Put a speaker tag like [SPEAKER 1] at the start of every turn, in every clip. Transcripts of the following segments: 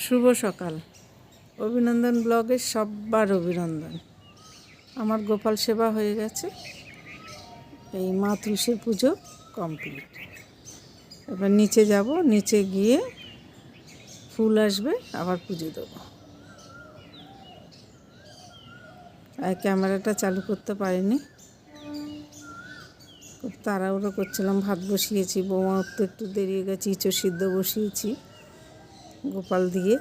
[SPEAKER 1] শুভ সকাল। অভিনন্দন ব্লগে সবার অভিনন্দন। আমার গোপাল সেবা হয়ে গেছে, এই মা তুলসীর পুজো কমপ্লিট। এবার নিচে যাব, নিচে গিয়ে ফুল আসবে, আবার পুজো দেবো। আর ক্যামেরাটা চালু করতে পারিনি, খুব তাড়াহুড়ো করছিলাম। ভাত বসিয়েছি, বৌমা তো একটু দেরি হয়ে গেছে, ইঁচড় সিদ্ধ বসিয়েছি গোপাল দিয়ে।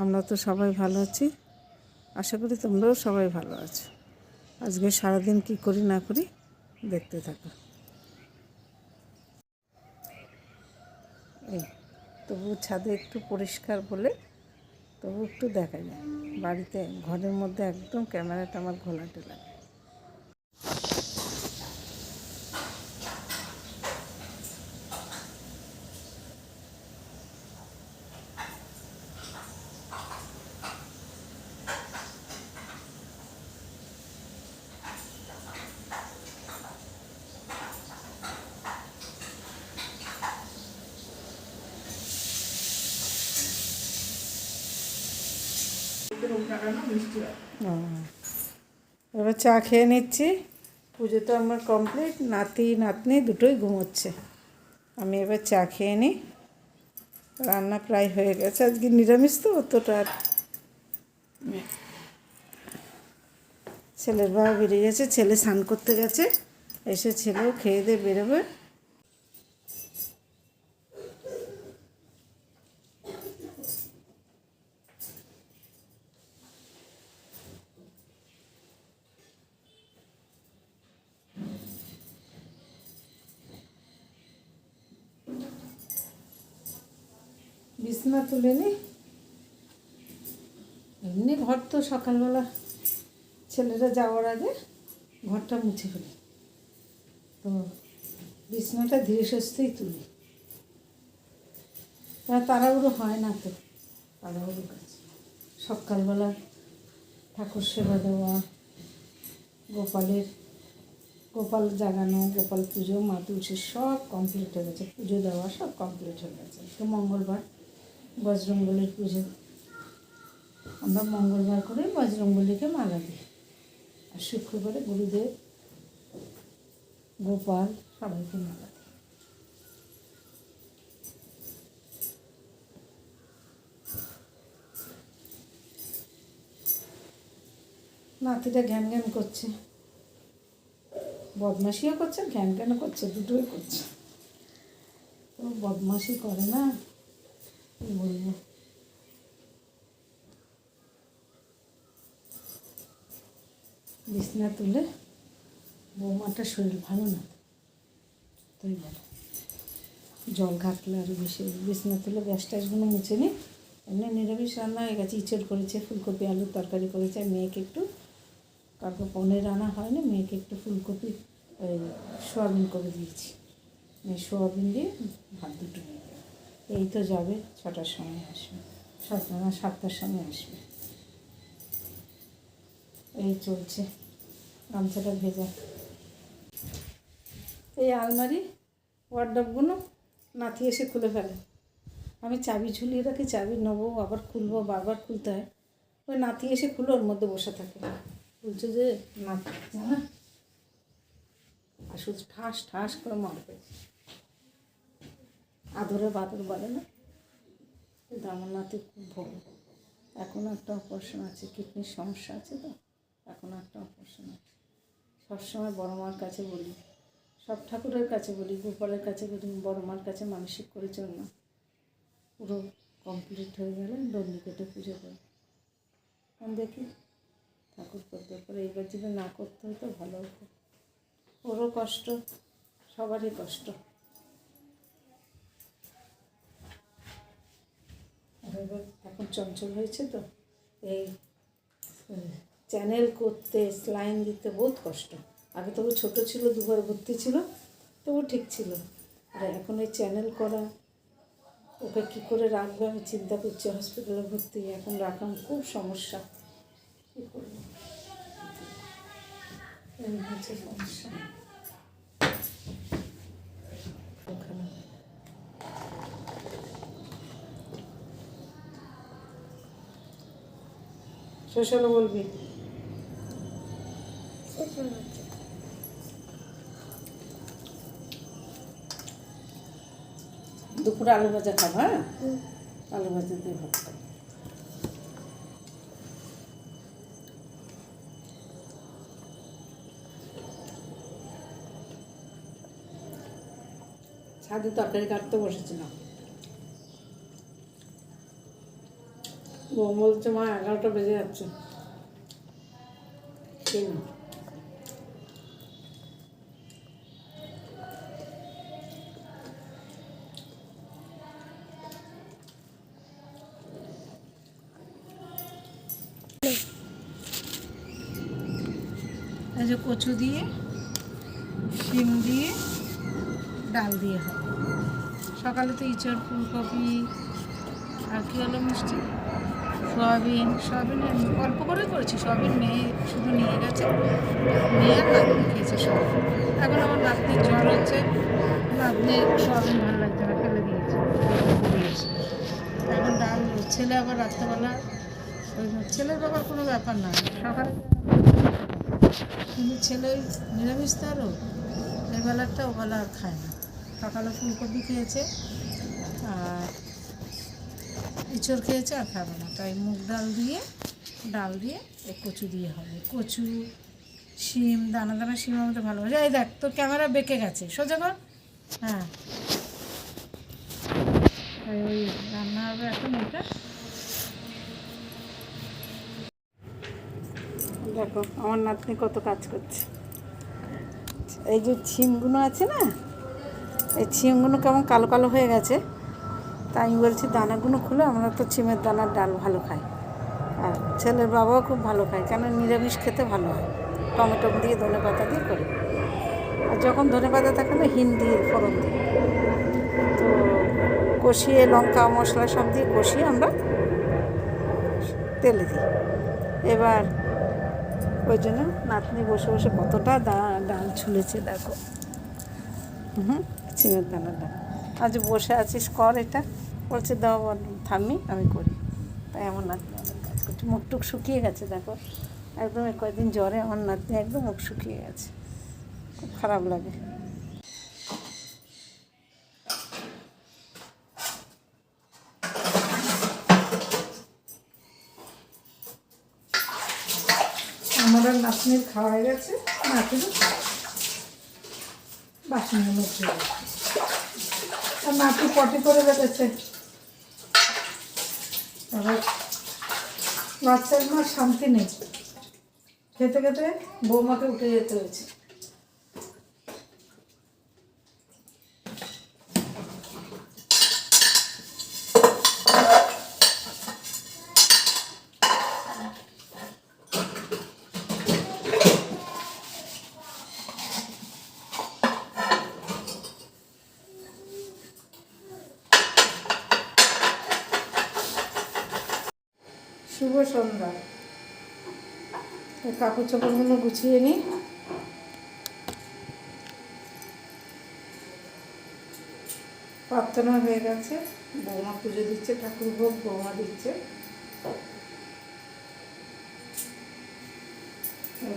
[SPEAKER 1] আমরা তো সবাই ভালো আছি, আশা করি তোমরাও সবাই ভালো আছো। আজকে সারাদিন কি করি না করি দেখতে থাকো। এই তবু ছাদে একটু পরিষ্কার বলে তবু একটু দেখা যায়। বাড়িতে ঘরের মধ্যে একদম ক্যামেরাটা আমার ঘোলাটে লাগে। এবার চা খেয়ে নিচ্ছি। পুজো তো আমার কমপ্লিট, নাতি নাতনি দুটোই ঘুমোচ্ছে। আমি এবার চা খেয়ে নিই। রান্না প্রায় হয়ে গেছে, আজকে নিরামিষ তো অতটা। আর ছেলের বাবা বেরিয়ে গেছে, ছেলে স্নান করতে গেছে, এসে ছেলেও খেয়ে দিয়ে বেরোবে। বিছনা তুলে নি, এমনি ঘর তো সকালবেলা ছেলেরা যাওয়ার আগে ঘরটা মুছে ফেলি, তো বিছনাটা ধীরে সুস্থেই তুলি। তাড়াহুড়ো হয় না তো, তাড়াহুড়ো কাজ সকালবেলা ঠাকুর সেবা দেওয়া, গোপাল জাগানো, গোপাল পুজো, মা তুলসীর সব কমপ্লিট হয়ে গেছে। পুজো দেওয়া সব কমপ্লিট হয়ে গেছে। তো মঙ্গলবার বজরংবলীর পুজো, আমরা মঙ্গলবার করে বজরংবলীকে মালা দিই, আর শুক্রবারে গুরুদেব, গোপাল সবাইকে মালা দিই। নাতিটা ঘ্যান ঘ্যান করছে, বদমাশিও করছে, ঘ্যান ঘ্যানও করছে, দুটোই করছে। তো বদমাশি করে না, কী বলবো। বিছনা তুলে, বৌমাটার শরীর ভালো না, তাই বলে জল ঘাটলে আরও বেশি। বিছনা তুলে গ্যাস ট্যাসগুলো মুছে নিই। এমনি নিরামিষ রান্না হয়ে গেছে, ইঁচড় করেছে, ফুলকপি আলুর তরকারি করেছে। মেয়েকে একটু, কালকে পনির রান্না হয়নি, মেয়েকে একটু ফুলকপি সোয়াবিন করে দিয়েছি। মেয়ে সোয়াবিন দিয়ে ভাত দুটো নিয়ে যাবে। এই তো যাবে, 6টার সময় আসবে, 7টার সময় আসবে। এই চলছে, গামছাটা ভেজা। এই আলমারি ওয়ার্ডরোবগুলো নাতি এসে খুলে ফেলে, আমি চাবি ঝুলিয়ে রাখি, চাবি নেবো আবার খুলবো, বারবার খুলতে হয়। ওই নাতি এসে খুলে ওর মধ্যে বসে থাকে, বলছে যে নাতি জানা, আর শুধু ঠাস ঠাস করে মারবে, আদরে বাদর বলে না। কিন্তু আমার নাতি খুব ভোগ। এখনও একটা অপারেশন আছে, কিডনির সমস্যা আছে, তো এখনও একটা অপারেশন আছে। সবসময় বড় মার কাছে বলি, সব ঠাকুরের কাছে বলি, গোপালের কাছে বলি, বড় মার কাছে মানসিক করে চল না, পুরো কমপ্লিট হয়ে গেলে ডন্ডি কেটে পুজো করে। আমি দেখি ঠাকুর করতে পারে, এইবার যদি না করতে হতো ভালো হতো। ওরও কষ্ট, সবারই কষ্ট। এবার এখন চঞ্চল হয়েছে তো, এই চ্যানেল করতে, স্লাইন দিতে বহুত কষ্ট। আগে তবু ছোটো ছিল, 2বার ভর্তি ছিল, তবু ঠিক ছিল। আর এখন এই চ্যানেল করা, ওকে কী করে রাখবে আমি চিন্তা করছি। হসপিটালে ভর্তি, এখন রাখলাম, খুব সমস্যা। কী করবো, এই হচ্ছে সমস্যা। শেষ হলো বলবি। দুপুরে আলু ভাজা খাবো, হ্যাঁ? আলু ভাজা দিয়ে ভাত খাবো। ছাদে তরকারি কাটতে বসেছিলাম। বউ বলছে মা 11টা বেজে যাচ্ছে, কেন? এই যে কচু দিয়ে, শিম দিয়ে, ডাল দিয়ে হয়। সকালে তো ইঁচড়, ফুলকপি, আর কি হলো মিষ্টি, সয়াবিন অল্প করে করেছি। সয়াবিন মেয়ে শুধু নিয়ে গেছে, মেয়ে আর নাতনি খেয়েছে সব। এখন আমার নাতনির জ্বর হচ্ছে, নাতনি সয়াবিন ভালো লাগছে না, ফেলে দিয়েছে। এখন ডাল, ছেলে আবার রাত্রেবেলা, ওই ছেলের ব্যাপার কোনো ব্যাপার না, সকালে কিন্তু ছেলে নিরামিষ তো আরও, এবেলাটা ওবেলা আর খায় না। সকালে ফুলকপি খেয়েছে আর ইঁচড় খেয়েছে, আর খাবে না। তাই মুগ ডাল দিয়ে এই কচু দিয়ে হবে। কচু, শিম, দানা দানা শিম আমাদের ভালোবাসে। এই দেখ তোর ক্যামেরা বেঁকে গেছে, সোজা কর। হ্যাঁ, ওই রান্না হবে এখন। এটা দেখো আমার নাতনি কত কাজ করছে। এই যে ছিমগুলো আছে না, এই ছিমগুলো কেমন কালো কালো হয়ে গেছে, তাই আমি বলছি দানাগুলো খুলে, আমরা তো ছিমের দানার ডাল ভালো খাই, আর ছেলের বাবাও খুব ভালো খায়, কেন নিরামিষ খেতে ভালো হয়। টমেটো দিয়ে, ধনে পাতা দিয়ে করি, আর যখন ধনে পাতা থাকে না, হিং দিয়ে ফোড়ন দিই, তো কষিয়ে লঙ্কা মশলা সব দিয়ে কষিয়ে আমরা তেলে দিই। এবার ওই জন্য নাতনি বসে বসে কতটা ডাল ছুলেছে দেখো। ছিমের দানার ডাল। আজ বসে আছিস, কর এটা, বলছে দাও থামি, আমি করি। তাই আমার নাতনি অনেক কাজ করছে, মুখটুক শুকিয়ে গেছে দেখো একদম। কয়েকদিন জ্বরে আমার নাতনি একদম মুখ শুকিয়ে গেছে, খুব খারাপ লাগে। আমার নাতনির খাওয়া হয়ে গেছে, নাতনি বাসনের মধ্যে, আর নাতনি পটি করে বেড়েছে। এবার বাচ্চার মা শান্তি নেই, খেতে খেতে বৌমাকে উঠে যেতে হয়েছে। শুভ সন্ধ্যা। কাপড় চোপড়গুলো গুছিয়ে নিই। প্রার্থনা হয়ে গেছে, বৌমা পুজো দিচ্ছে, ঠাকুর ভোগ বৌমা দিচ্ছে।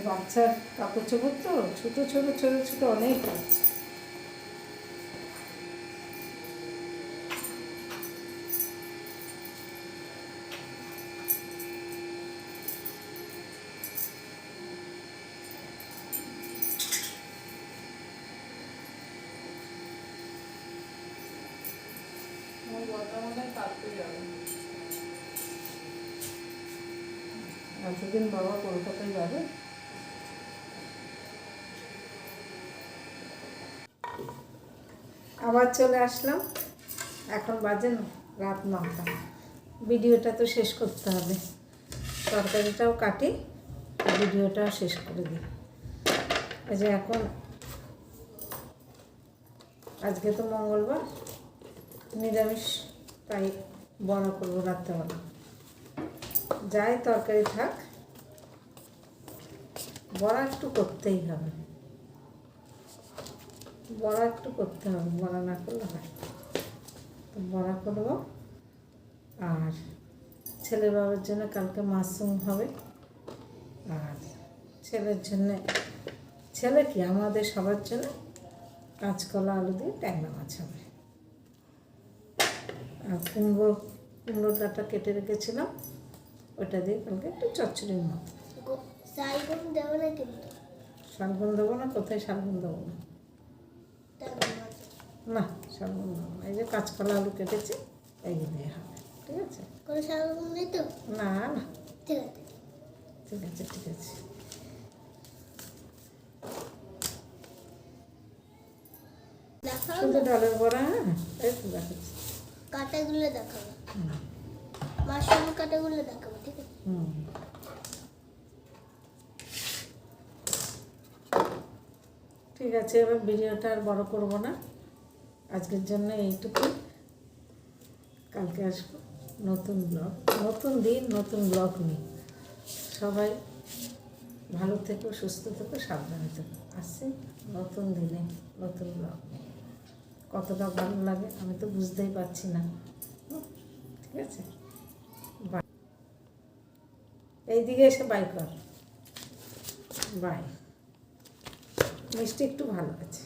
[SPEAKER 1] বাচ্চার কাপড় চোপড় তো ছোটো ছোটো ছোটো ছোটো অনেক আছে। এতদিন বাবা কলকাতায় যাবে। আবার চলে আসলাম, এখন বাজে রাত 9টা। ভিডিওটা তো শেষ করতে হবে, তরকারিটাও কাটি, ভিডিওটাও শেষ করে দিই। এই যে এখন, আজকে তো মঙ্গলবার, নিরামিষ, তাই বড়া করবো রাত্রেবেলা। যাই তরকারি থাক, বড়া একটু করতেই হবে, বড়া একটু করতে হবে, বড়া না করলে হয়। তো বড়া করবো। আর ছেলের বাবার জন্য কালকে মাশরুম হবে, আর ছেলের জন্যে, ছেলে কি আমাদের সবার জন্য কাঁচকলা আলু দিয়ে ট্যাংরা মাছ হবে। আর কুমড়ো ডাঁটা কেটে রেখেছিলাম, ওটা দিয়ে কালকে একটু চচ্চড়ির মতো।
[SPEAKER 2] শালগম দেবো না কিন্তু?
[SPEAKER 1] শালগম দেবো না? কোথায় শালগম দেবো না? না শালগম দেবো না, এই যে কাঁচকলা আলু কেটেছি এই দিয়ে হবে, ঠিক আছে?
[SPEAKER 2] কোনো শালগম নেই তো?
[SPEAKER 1] না না,
[SPEAKER 2] ঠিক আছে
[SPEAKER 1] ঠিক আছে ঠিক আছে।
[SPEAKER 2] দেখাও
[SPEAKER 1] শুধু
[SPEAKER 2] না,
[SPEAKER 1] ডালের বড়া, হ্যাঁ এই তো দেখাচ্ছি।
[SPEAKER 2] কাঁটাগুলো দেখাবো, মাশরুম কাঁটাগুলো দেখাবো, ঠিক আছে?
[SPEAKER 1] ঠিক আছে, এবার ভিডিওটা আর বড় করবো না, আজকের জন্য এইটুকু। কালকে আসবো নতুন ব্লগ, নতুন দিন নতুন ব্লগ নিয়ে। সবাই ভালো থেকো, সুস্থ থেকো, সাবধানে থেকো। আসছি নতুন দিনে নতুন ব্লগ নিয়ে। কতটা ভালো লাগে আমি তো বুঝতেই পারছি না। ঠিক আছে, বাই। এইদিকে এসে বাই কর, বাই। মিষ্টি একটু ভালো আছে।